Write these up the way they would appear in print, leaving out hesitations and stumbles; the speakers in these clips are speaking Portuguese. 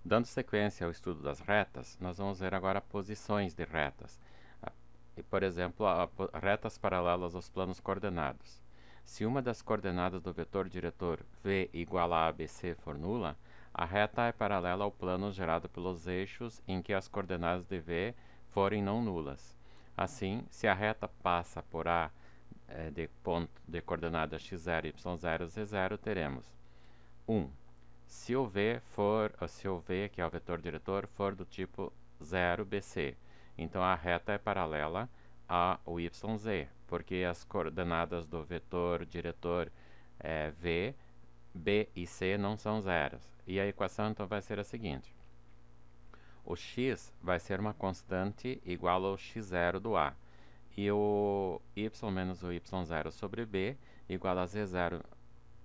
Dando sequência ao estudo das retas, nós vamos ver agora posições de retas. E, por exemplo, retas paralelas aos planos coordenados. Se uma das coordenadas do vetor diretor v igual a ABC for nula, a reta é paralela ao plano gerado pelos eixos em que as coordenadas de v forem não nulas. Assim, se a reta passa por A de ponto de coordenadas x0, y0, z0, teremos 1. Se o v, que é o vetor diretor, for do tipo 0, BC, então a reta é paralela ao yz, porque as coordenadas do vetor diretor v, b e c não são zeros. E a equação então vai ser a seguinte: o x vai ser uma constante igual ao x0 do A, e o y menos o y0 sobre b igual a z0,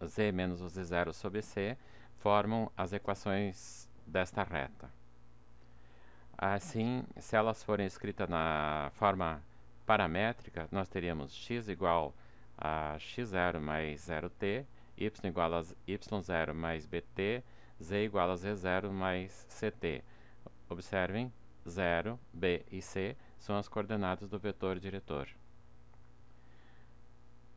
z menos o z0 sobre c, formam as equações desta reta. Assim, se elas forem escritas na forma paramétrica, nós teríamos x igual a x0 mais 0t, y igual a y0 mais bt, z igual a z0 mais ct. Observem, 0, b e c são as coordenadas do vetor diretor.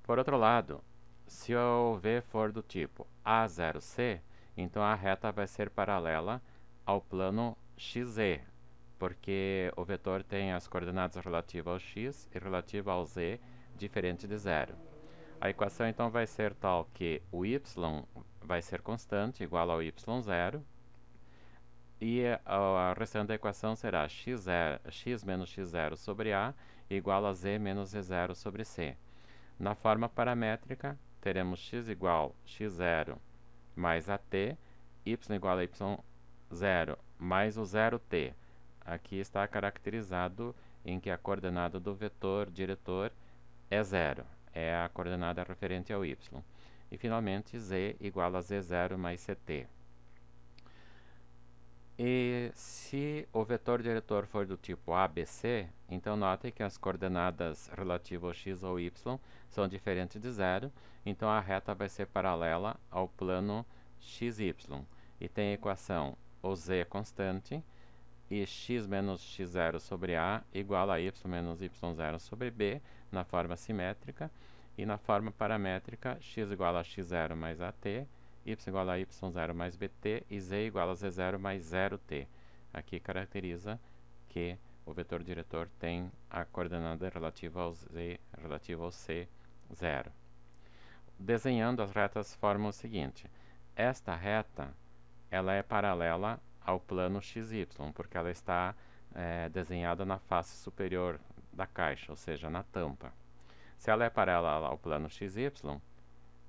Por outro lado, se o v for do tipo A0C, então a reta vai ser paralela ao plano XZ, porque o vetor tem as coordenadas relativas ao x e relativas ao z diferente de zero. A equação então vai ser tal que o y vai ser constante, igual ao y0, e a restante da equação será x menos x0 sobre a igual a z menos z0 sobre c. Na forma paramétrica, teremos x igual a x0 mais at, y igual a y0 mais o 0t. Aqui está caracterizado em que a coordenada do vetor diretor é 0, é a coordenada referente ao y. E, finalmente, z igual a z0 mais ct. E se o vetor diretor for do tipo ABC, então notem que as coordenadas relativas ao x ou y são diferentes de zero, então a reta vai ser paralela ao plano xy. E tem a equação o z constante e x menos x0 sobre a igual a y menos y0 sobre b na forma simétrica, e na forma paramétrica x igual a x0 mais at, y igual a y0 mais bt e z igual a z0 mais 0t. Aqui caracteriza que o vetor diretor tem a coordenada relativa ao z, relativa ao c, 0. Desenhando, as retas formam o seguinte: esta reta ela é paralela ao plano XY, porque ela está desenhada na face superior da caixa, ou seja, na tampa. Se ela é paralela ao plano XY,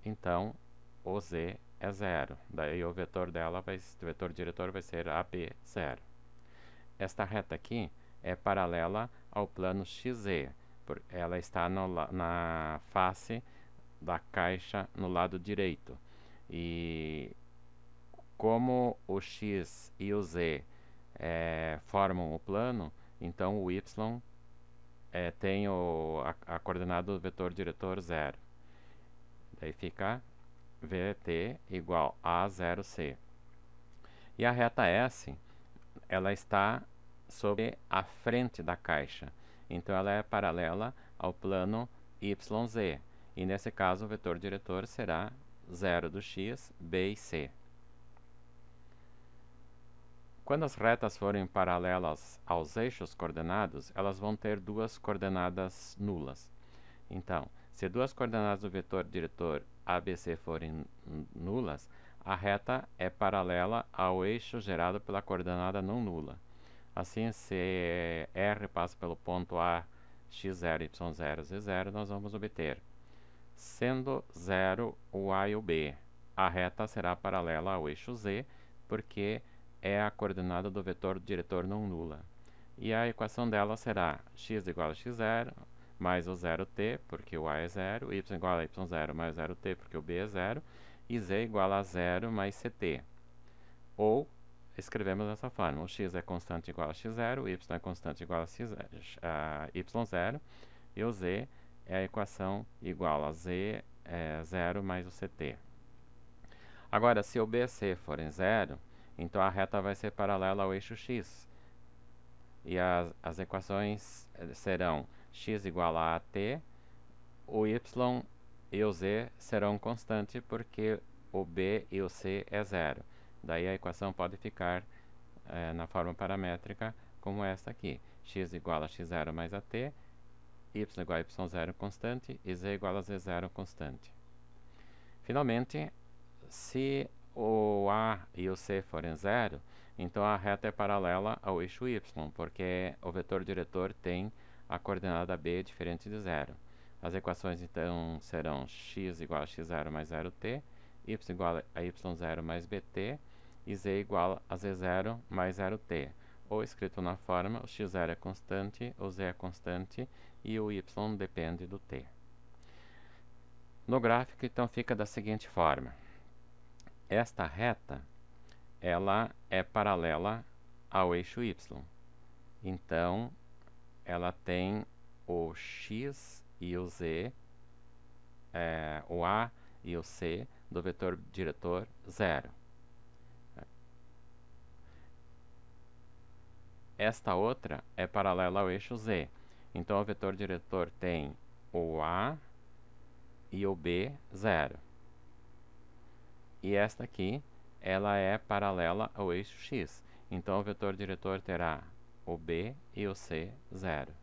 então o z é 0. Daí o vetor dela, o vetor diretor vai ser AB0. Esta reta aqui é paralela ao plano XZ, ela está na face da caixa no lado direito. E como o x e o z formam o plano, então o y tem a coordenada do vetor diretor 0. Daí fica VT igual a 0C. E a reta S, ela está sobre a frente da caixa. Então ela é paralela ao plano YZ. E nesse caso o vetor diretor será 0 do x, b e c. Quando as retas forem paralelas aos eixos coordenados, elas vão ter duas coordenadas nulas. Então, se duas coordenadas do vetor diretor ABC forem nulas, a reta é paralela ao eixo gerado pela coordenada não nula. Assim, se R passa pelo ponto A, x0, y0, z0, nós vamos obter, sendo 0 o A e o B, a reta será paralela ao eixo Z, porque é a coordenada do vetor diretor não nula. E a equação dela será x igual a x0 mais o 0t, porque o a é 0, y igual a y0 mais o 0t, porque o b é 0, e z igual a 0 mais ct. Ou, escrevemos dessa forma: o x é constante igual a x0, o y é constante igual a y0, e o z é a equação igual a z 0 mais o ct. Agora, se o b e c forem 0, Então a reta vai ser paralela ao eixo x. E as equações serão x igual a t, o y e o z serão constantes porque o b e o c é zero. Daí a equação pode ficar na forma paramétrica como esta aqui. X igual a x0 mais at, y igual a y0 constante e z igual a z0 constante. Finalmente, se o a e o c forem zero, então a reta é paralela ao eixo y, porque o vetor diretor tem a coordenada b diferente de zero. As equações então serão x igual a x0 mais 0t, y igual a y0 mais bt e z igual a z0 mais 0t. Ou escrito na forma, o x0 é constante, o z é constante e o y depende do t. No gráfico, então, fica da seguinte forma. Esta reta, ela é paralela ao eixo y. Então, ela tem o x e o z, o a e o c do vetor diretor zero. Esta outra é paralela ao eixo z. Então, o vetor diretor tem o a e o b zero. E esta aqui, ela é paralela ao eixo x. Então, o vetor diretor terá o b e o c zero.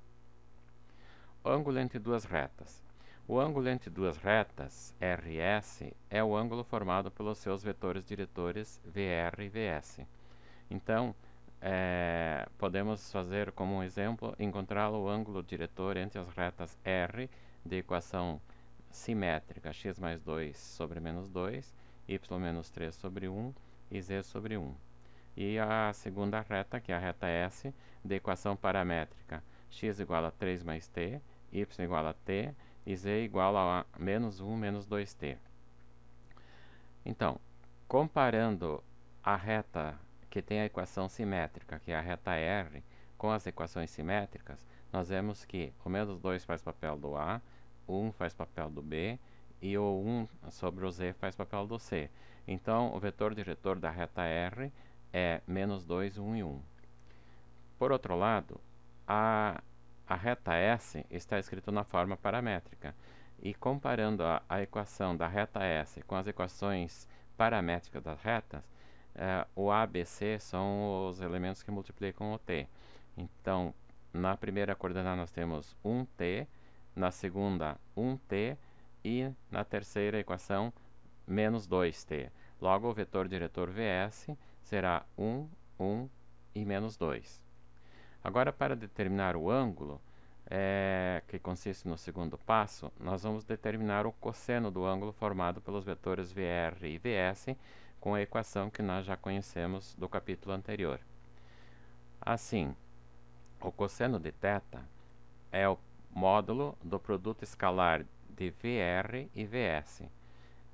Ângulo entre duas retas. O ângulo entre duas retas, RS, é o ângulo formado pelos seus vetores diretores VR e VS. Então, podemos fazer como um exemplo, encontrar o ângulo diretor entre as retas R de equação simétrica x mais 2 sobre menos 2, y menos 3 sobre 1 e z sobre 1. E a segunda reta, que é a reta S, de equação paramétrica x igual a 3 mais t, y igual a t e z igual a menos 1 menos 2t. Então, comparando a reta que tem a equação simétrica, que é a reta R, com as equações simétricas, nós vemos que o menos 2 faz papel do A, o 1 faz papel do B e o 1 sobre o Z faz papel do C. Então, o vetor diretor da reta R é menos 2, 1 e 1. Por outro lado, a reta S está escrita na forma paramétrica. E comparando a equação da reta S com as equações paramétricas das retas, o A, B, C são os elementos que multiplicam o T. Então, na primeira coordenada nós temos 1t, na segunda 1t e na terceira equação menos 2t. Logo, o vetor diretor VS será 1, 1 e menos 2. Agora, para determinar o ângulo, que consiste no segundo passo, nós vamos determinar o cosseno do ângulo formado pelos vetores VR e VS com a equação que nós já conhecemos do capítulo anterior. Assim, o cosseno de θ é o módulo do produto escalar de VR e VS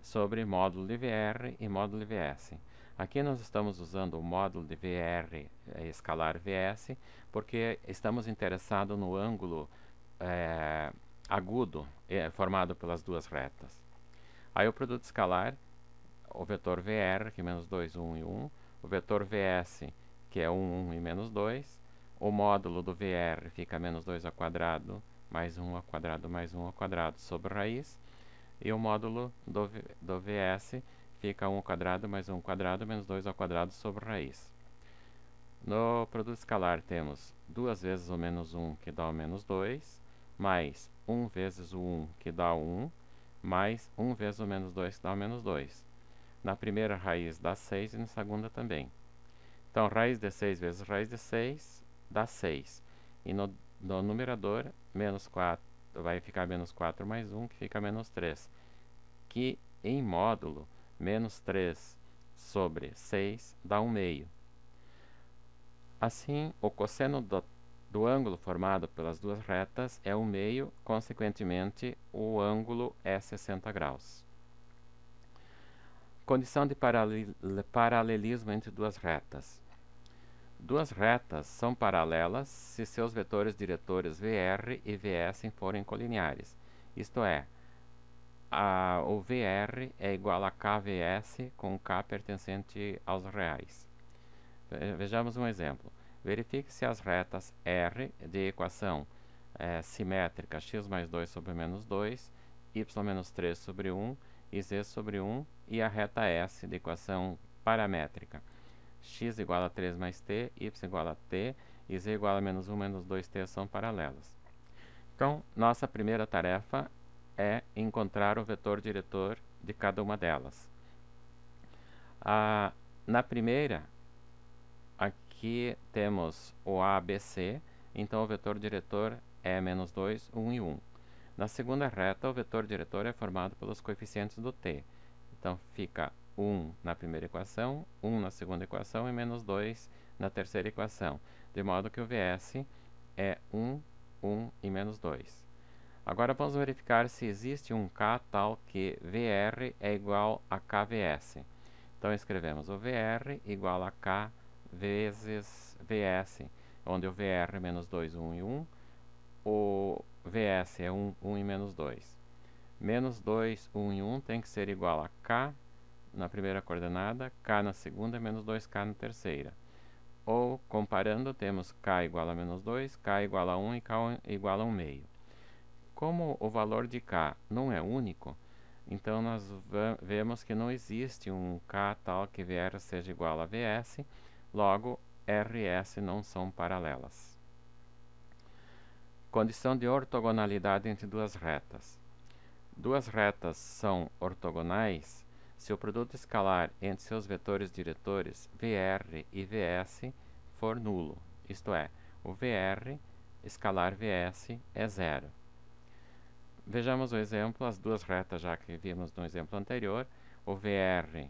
sobre módulo de VR e módulo de VS. Aqui nós estamos usando o módulo de VR escalar VS porque estamos interessados no ângulo agudo formado pelas duas retas. Aí o produto escalar, o vetor VR, que é menos 2, 1 e 1, o vetor VS, que é 1, 1 e menos 2, o módulo do VR fica menos 2 ao quadrado, mais 1 ao quadrado, mais 1 ao quadrado sobre raiz, e o módulo do VS fica 1 ao quadrado, mais 1 ao quadrado, menos 2 ao quadrado sobre raiz. No produto escalar temos 2 vezes o menos 1, que dá o menos 2, mais 1 vezes o 1, que dá o 1, mais 1 vezes o menos 2, que dá o menos 2. Na primeira raiz dá 6 e na segunda também. Então, raiz de 6 vezes raiz de 6 dá 6. E no numerador, menos 4, vai ficar menos 4 mais 1, que fica menos 3. Que em módulo, menos 3 sobre 6 dá 1 meio. Assim, o cosseno do ângulo formado pelas duas retas é 1 meio, consequentemente, o ângulo é 60 graus. Condição de paralelismo entre duas retas. Duas retas são paralelas se seus vetores diretores VR e VS forem colineares. Isto é, o VR é igual a KVS com K pertencente aos reais. Vejamos um exemplo. Verifique se as retas R de equação simétrica x mais 2 sobre menos 2, y menos 3 sobre 1 e z sobre 1, e a reta S de equação paramétrica x igual a 3 mais t, y igual a t e z igual a menos 1 menos 2t são paralelas. Então, nossa primeira tarefa é encontrar o vetor diretor de cada uma delas. Na primeira, aqui temos o ABC, então o vetor diretor é menos 2, 1 e 1. Na segunda reta, o vetor diretor é formado pelos coeficientes do t. Então, fica 1 na primeira equação, 1 na segunda equação e menos 2 na terceira equação, de modo que o VS é 1, 1 e menos 2. Agora vamos verificar se existe um K tal que VR é igual a KVS. Então escrevemos o VR igual a K vezes VS, onde o VR é menos 2, 1 e 1, o VS é 1, 1 e menos 2. Menos 2, 1 e 1 tem que ser igual a K na primeira coordenada, K na segunda e menos 2K na terceira. Ou, comparando, temos K igual a menos 2, K igual a 1 e K igual a 1 meio. Como o valor de K não é único, então nós vemos que não existe um K tal que VR seja igual a VS, logo R e S não são paralelas. Condição de ortogonalidade entre duas retas. Duas retas são ortogonais se o produto escalar entre seus vetores diretores VR e VS for nulo, isto é, o VR escalar VS é zero. Vejamos o exemplo, as duas retas já que vimos no exemplo anterior. O VR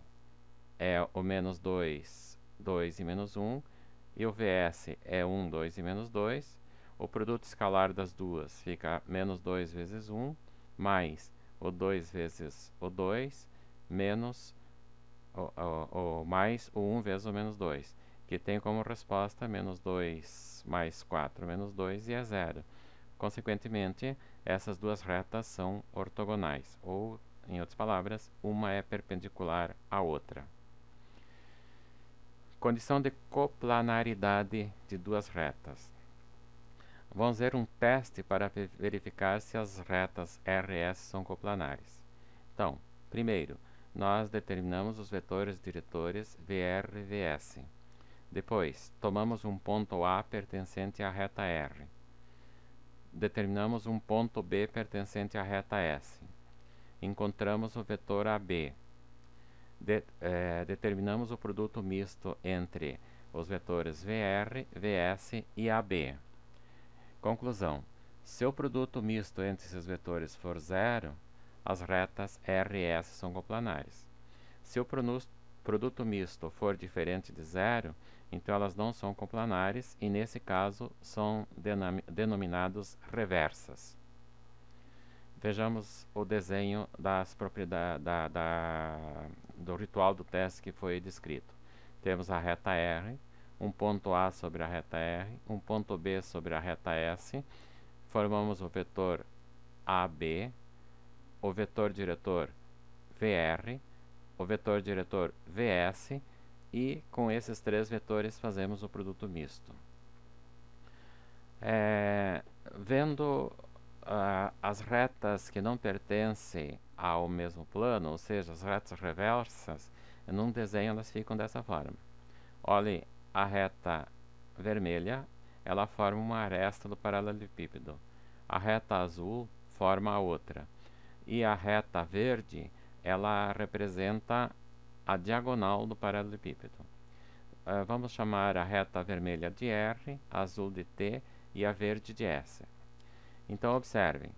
é o menos 2, 2 e menos 1, e o VS é 1, 2 e menos 2. O produto escalar das duas fica menos 2 vezes 1, mais o 2 vezes o 2, menos mais o 1 vezes o menos 2, que tem como resposta menos 2 mais 4 menos 2 e é zero. Consequentemente, essas duas retas são ortogonais, ou, em outras palavras, uma é perpendicular à outra. Condição de coplanaridade de duas retas. Vamos ver um teste para verificar se as retas R e S são coplanares. Então, primeiro, nós determinamos os vetores diretores VR e VS. Depois, tomamos um ponto A pertencente à reta R. Determinamos um ponto B pertencente à reta S. Encontramos o vetor AB. Determinamos o produto misto entre os vetores VR, VS e AB. Conclusão. Se o produto misto entre esses vetores for zero, as retas R e S são coplanares. Se o produto misto for diferente de zero, então elas não são coplanares e, nesse caso, são denominados reversas. Vejamos o desenho das propriedades do ritual do teste que foi descrito. Temos a reta R, um ponto A sobre a reta R, um ponto B sobre a reta S, formamos o vetor AB, o vetor diretor VR, o vetor diretor VS, e com esses três vetores fazemos o produto misto. Vendo as retas que não pertencem ao mesmo plano, ou seja, as retas reversas, num desenho elas ficam dessa forma. Olhe, a reta vermelha, ela forma uma aresta do paralelepípedo. A reta azul forma a outra. E a reta verde, ela representa a diagonal do paralelepípedo. Vamos chamar a reta vermelha de R, a azul de T e a verde de S. Então, observem,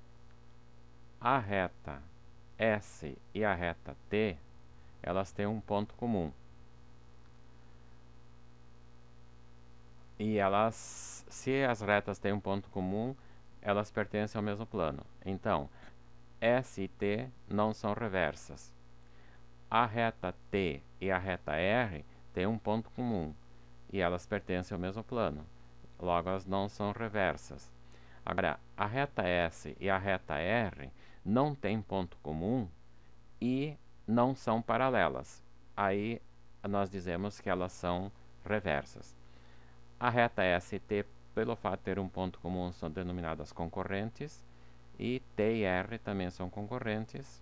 a reta S e a reta T, elas têm um ponto comum. E elas, se as retas têm um ponto comum, elas pertencem ao mesmo plano. Então, S e T não são reversas. A reta T e a reta R têm um ponto comum e elas pertencem ao mesmo plano. Logo, elas não são reversas. Agora, a reta S e a reta R não têm ponto comum e não são paralelas. Aí, nós dizemos que elas são reversas. A reta S e T, pelo fato de ter um ponto comum, são denominadas concorrentes, e T e R também são concorrentes.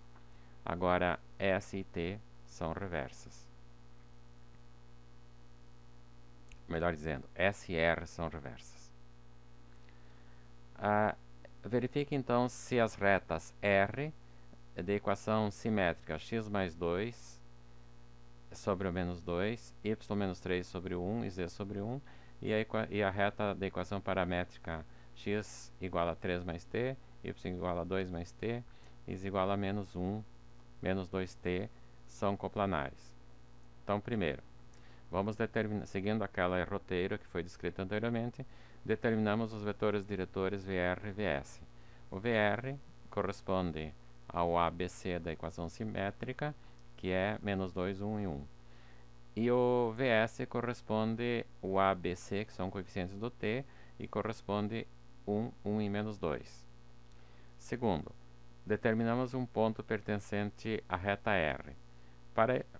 Agora, S e T são reversas. Melhor dizendo, S e R são reversas. Verifique então se as retas R da equação simétrica x mais 2 sobre o menos 2, y menos 3 sobre o 1 e z sobre 1, e a reta da equação paramétrica x igual a 3 mais t, y igual a 2 mais t, e z igual a menos 1, menos 2t, são coplanares. Então, primeiro, vamos determinar, seguindo aquela roteiro que foi descrita anteriormente, determinamos os vetores diretores VR e VS. O VR corresponde ao ABC da equação simétrica, que é menos 2, 1 e 1. E o VS corresponde ao ABC, que são coeficientes do t, e corresponde 1, 1 e menos 2. Segundo, determinamos um ponto pertencente à reta R.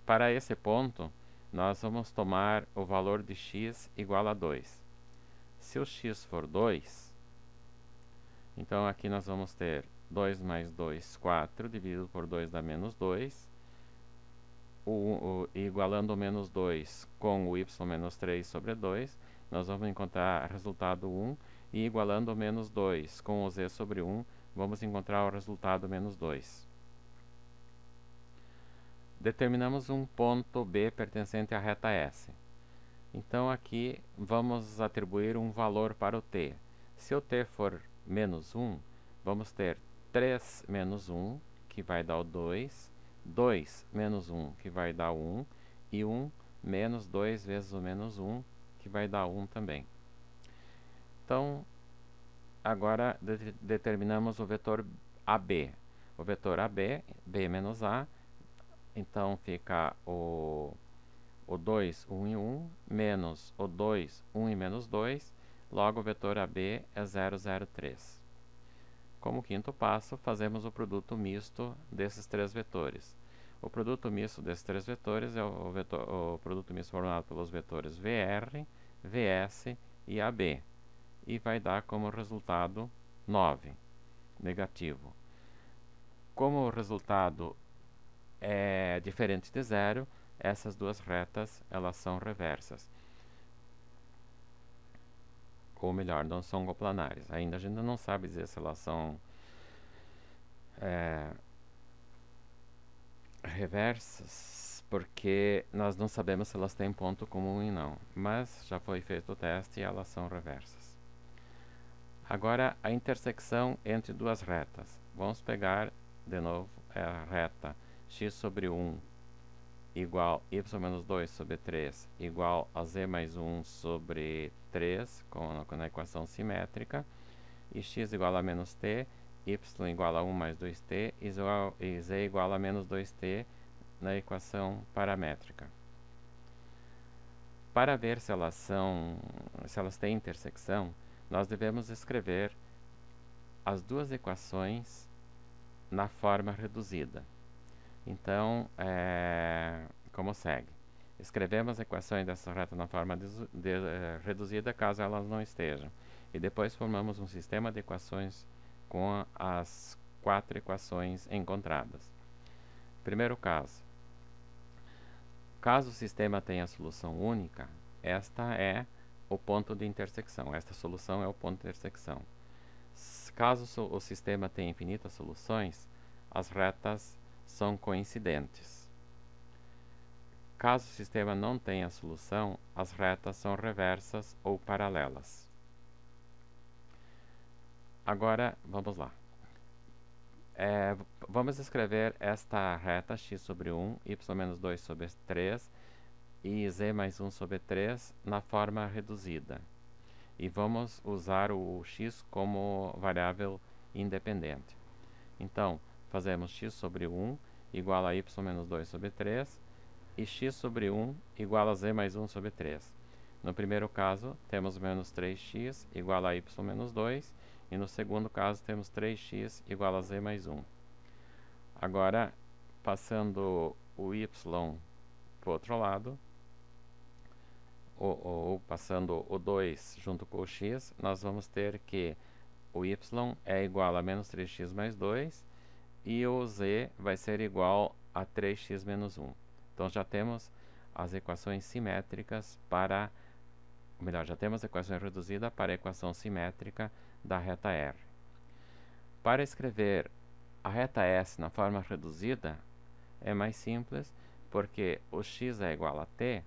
Para esse ponto, nós vamos tomar o valor de x igual a 2. Se o x for 2, então aqui nós vamos ter 2 mais 2, 4, dividido por 2 dá menos 2. Igualando o menos 2 com o y menos 3 sobre 2, nós vamos encontrar o resultado 1. E igualando o menos 2 com o z sobre 1, vamos encontrar o resultado menos 2. Determinamos um ponto B pertencente à reta S. Então aqui vamos atribuir um valor para o t. Se o t for menos 1, vamos ter 3 menos 1, que vai dar o 2, 2 menos 1, que vai dar 1, e 1 menos 2 vezes o menos 1, que vai dar 1 também. Então, agora determinamos o vetor AB. O vetor AB, B menos A, então fica o 2, 1 e 1, menos o 2, 1 e menos 2, logo o vetor AB é 0, 0, 3. Como quinto passo, fazemos o produto misto desses três vetores. O produto misto desses três vetores é o produto misto formado pelos vetores VR, VS e AB. E vai dar como resultado 9, negativo. Como o resultado é diferente de zero, essas duas retas elas são reversas. Ou melhor, não são coplanares. Ainda a gente não sabe dizer se elas são reversas, porque nós não sabemos se elas têm ponto comum ou não. Mas já foi feito o teste e elas são reversas. Agora, a intersecção entre duas retas. Vamos pegar, de novo, a reta x sobre 1 igual y menos 2 sobre 3 igual a z mais 1 sobre 3, na equação simétrica, e x igual a menos t, y igual a 1 mais 2t e z igual a menos 2t na equação paramétrica. Para ver se elas têm intersecção, nós devemos escrever as duas equações na forma reduzida. Então, como segue? Escrevemos as equações dessa reta na forma reduzida, caso elas não estejam. E depois formamos um sistema de equações com as 4 equações encontradas. Primeiro caso. Caso o sistema tenha solução única, esta é o ponto de intersecção. Esta solução é o ponto de intersecção. Caso o sistema tenha infinitas soluções, as retas são coincidentes. Caso o sistema não tenha solução, as retas são reversas ou paralelas. Agora, vamos lá. Vamos escrever esta reta x sobre 1, y menos 2 sobre 3 e z mais 1 sobre 3 na forma reduzida. E vamos usar o x como variável independente. Então, fazemos x sobre 1 igual a y menos 2 sobre 3 e x sobre 1 igual a z mais 1 sobre 3. No primeiro caso, temos menos 3x igual a y menos 2 e no segundo caso temos 3x igual a z mais 1. Agora, passando o y para o outro lado, ou passando o 2 junto com o x, nós vamos ter que o y é igual a menos 3x mais 2 e o z vai ser igual a 3x menos 1. Então já temos as equações simétricas para, ou melhor, já temos a equação reduzida para a equação simétrica da reta R. Para escrever a reta S na forma reduzida é mais simples, porque o x é igual a t,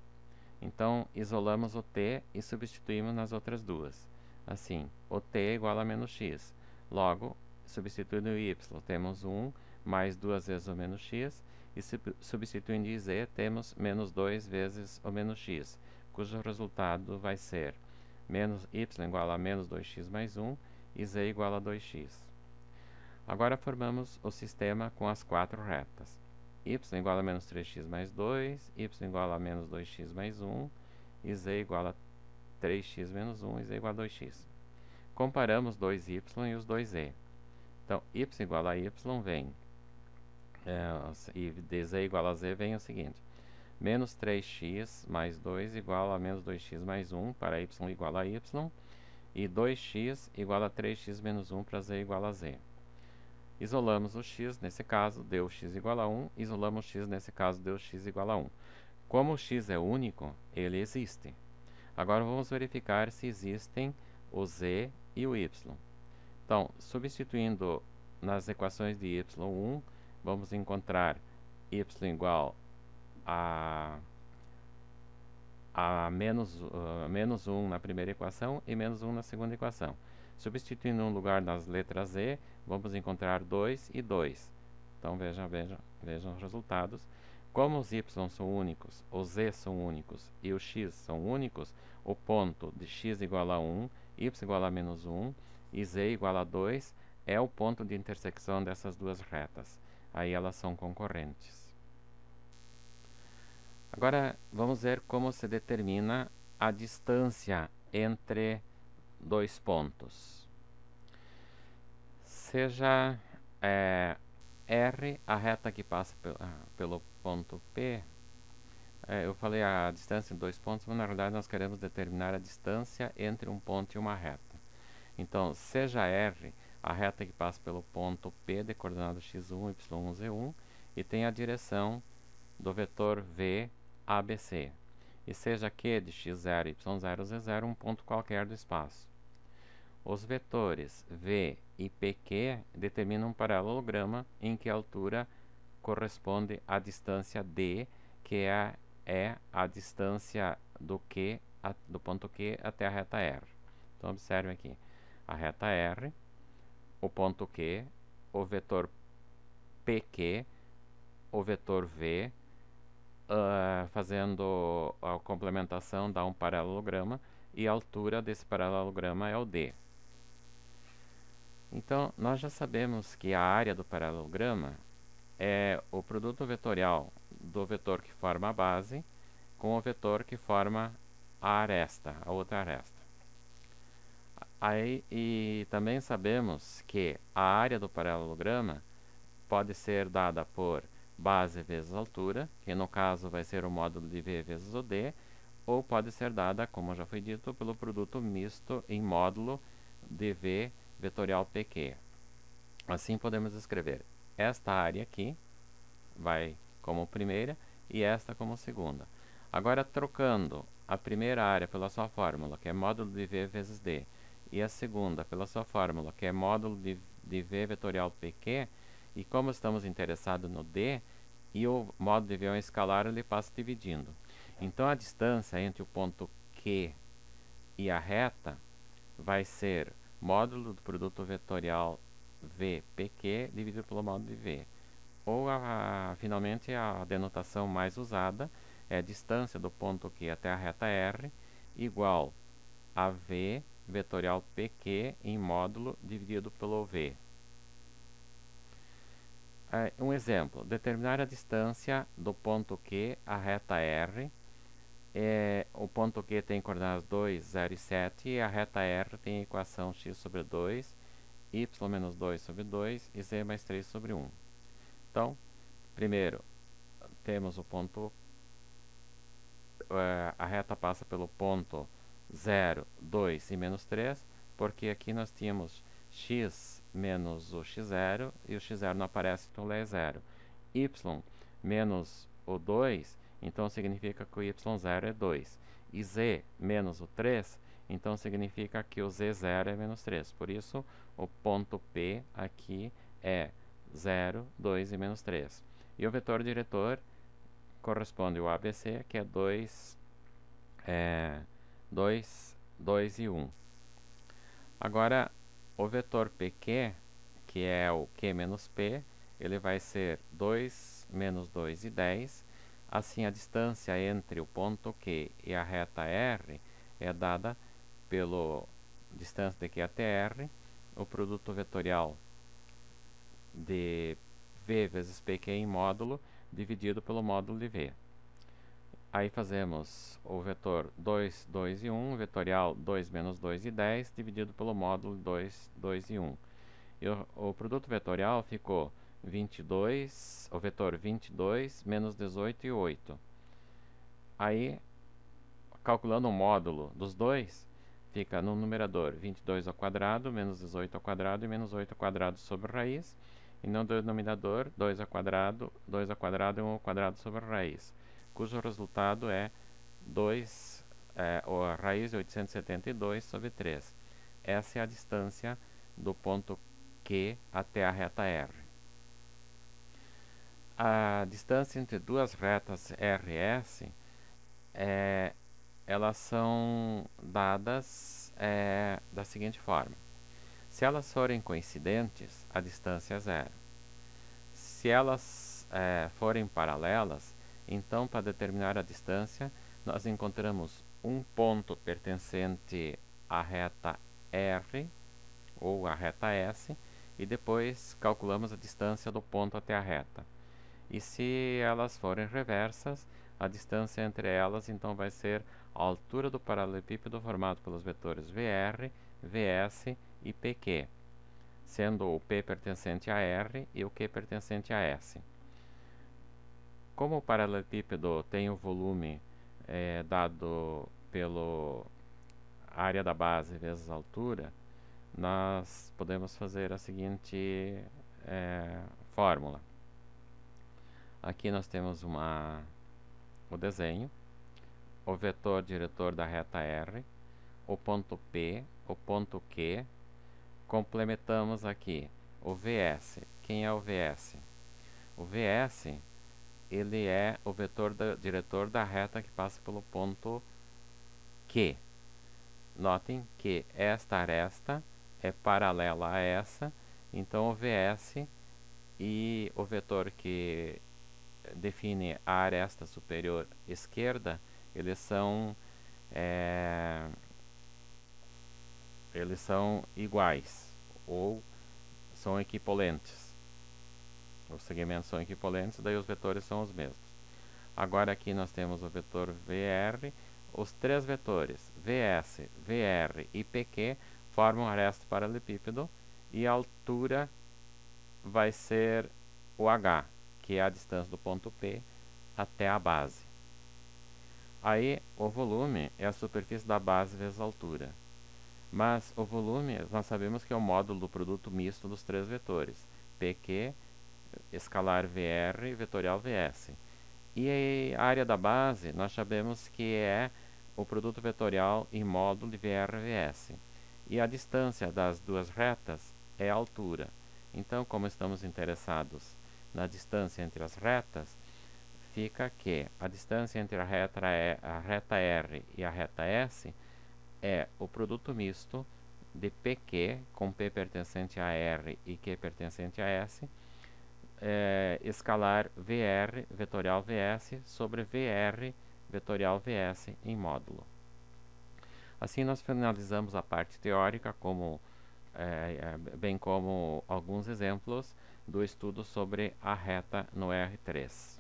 então isolamos o t e substituímos nas outras duas. Assim, o t é igual a menos x. Logo, substituindo o y, temos 1 mais 2 vezes o menos x, e substituindo em z, temos menos 2 vezes o menos x, cujo resultado vai ser menos y igual a menos 2x mais 1 e z igual a 2x. Agora formamos o sistema com as quatro retas. Y igual a menos 3x mais 2, y igual a menos 2x mais 1, e z igual a 3x menos 1 e z igual a 2x. Comparamos 2y e os 2z. Então, y igual a y vem, e de z igual a z vem o seguinte: menos 3x mais 2 igual a menos 2x mais 1 para y igual a y, e 2x igual a 3x menos 1 para z igual a z. Isolamos o x, nesse caso, deu x igual a 1. Isolamos o x, nesse caso, deu x igual a 1. Como o x é único, ele existe. Agora vamos verificar se existem o z e o y. Então, substituindo nas equações de y1, vamos encontrar y igual a menos 1 na primeira equação e menos 1 na segunda equação. Substituindo um lugar nas letras z, vamos encontrar 2 e 2. Então, vejam os resultados. Como os y são únicos, os z são únicos e os x são únicos, o ponto de x igual a 1, y igual a menos 1 e z igual a 2 é o ponto de intersecção dessas duas retas. Aí elas são concorrentes. Agora, vamos ver como se determina a distância entre dois pontos. Seja R a reta que passa pelo ponto P. Eu falei a distância de dois pontos, mas na verdade nós queremos determinar a distância entre um ponto e uma reta. Então, seja R a reta que passa pelo ponto P de coordenadas x1, y1, z1 e tem a direção do vetor V, ABC. E seja Q de x0, y0, z0 um ponto qualquer do espaço. Os vetores V e PQ determinam um paralelograma em que a altura corresponde à distância D, que é a distância do ponto Q até a reta R. Então, observe aqui. A reta R, o ponto Q, o vetor PQ, o vetor V, fazendo a complementação dá um paralelograma e a altura desse paralelograma é o D. Então, nós já sabemos que a área do paralelograma é o produto vetorial do vetor que forma a base com o vetor que forma a aresta, a outra aresta. E também sabemos que a área do paralelograma pode ser dada por base vezes altura, que no caso vai ser o módulo de V vezes o D, ou pode ser dada, como já foi dito, pelo produto misto em módulo de V vetorial PQ. Assim podemos escrever esta área aqui, vai como primeira, e esta como segunda. Agora, trocando a primeira área pela sua fórmula, que é módulo de V vezes D, e a segunda pela sua fórmula, que é módulo de V vetorial PQ, e como estamos interessados no D, e o módulo de V é um escalar, ele passa dividindo. Então, a distância entre o ponto Q e a reta vai ser módulo do produto vetorial VPQ dividido pelo módulo de V. Ou, finalmente, a denotação mais usada é a distância do ponto Q até a reta R igual a V vetorial PQ em módulo dividido pelo V. Um exemplo, determinar a distância do ponto Q à reta R. O ponto Q tem coordenadas 2, 0 e 7 e a reta R tem a equação x sobre 2, y menos 2 sobre 2 e z mais 3 sobre 1. Então, primeiro, temos o ponto a reta passa pelo ponto 0, 2 e menos 3, porque aqui nós tínhamos x menos o x0 e o x0 não aparece, então ele é 0. Y menos o 2, então significa que o y0 é 2. E z menos o 3, então significa que o z0 é menos 3. Por isso, o ponto P aqui é 0, 2 e menos 3. E o vetor diretor corresponde ao ABC, que é 2, 2 e 1. Agora, o vetor PQ, que é o Q menos P, ele vai ser 2 menos 2 e 10. Assim, a distância entre o ponto Q e a reta R é dada pela distância de Q até R, o produto vetorial de V vezes PQ em módulo, dividido pelo módulo de V. Aí fazemos o vetor 2, 2 e 1, vetorial 2 menos 2 e 10, dividido pelo módulo 2, 2 e 1. E o produto vetorial ficou 22, o vetor 22 menos 18 e 8. Aí, calculando o módulo dos dois, fica no numerador 22 ao quadrado, menos 18 ao quadrado e menos 8 ao quadrado sobre raiz. E no denominador, 2 ao quadrado e 1 ao quadrado sobre raiz, cujo resultado é 2, a raiz de 872 sobre 3. Essa é a distância do ponto Q até a reta R. A distância entre duas retas R e S, elas são dadas da seguinte forma. Se elas forem coincidentes, a distância é 0. Se elas forem paralelas, então, para determinar a distância, nós encontramos um ponto pertencente à reta R ou à reta S e depois calculamos a distância do ponto até a reta. E se elas forem reversas, a distância entre elas então vai ser a altura do paralelepípedo formado pelos vetores VR, VS e PQ, sendo o P pertencente a R e o Q pertencente a S. Como o paralelepípedo tem o volume dado pela área da base vezes a altura, nós podemos fazer a seguinte fórmula. Aqui nós temos o desenho, o vetor diretor da reta R, o ponto P, o ponto Q. Complementamos aqui o VS. Quem é o VS? O VS, ele é o vetor diretor da reta que passa pelo ponto Q. Notem que esta aresta é paralela a essa, então o VS e o vetor que define a aresta superior esquerda, eles são iguais ou são equivalentes. Os segmentos são equivalentes, daí os vetores são os mesmos. Agora aqui nós temos o vetor VR. Os três vetores VS, VR e PQ formam a aresta paralelepípedo e a altura vai ser o H, que é a distância do ponto P até a base. Aí o volume é a superfície da base vezes a altura. Mas o volume, nós sabemos que é o módulo do produto misto dos três vetores, PQ, escalar VR, vetorial VS. E a área da base, nós sabemos que é o produto vetorial em módulo de VR-VS. E a distância das duas retas é a altura. Então, como estamos interessados na distância entre as retas, fica que a distância entre a reta R e a reta S é o produto misto de PQ, com P pertencente a R e Q pertencente a S, escalar VR, vetorial VS, sobre VR, vetorial VS em módulo. Assim nós finalizamos a parte teórica, bem como alguns exemplos do estudo sobre a reta no R3.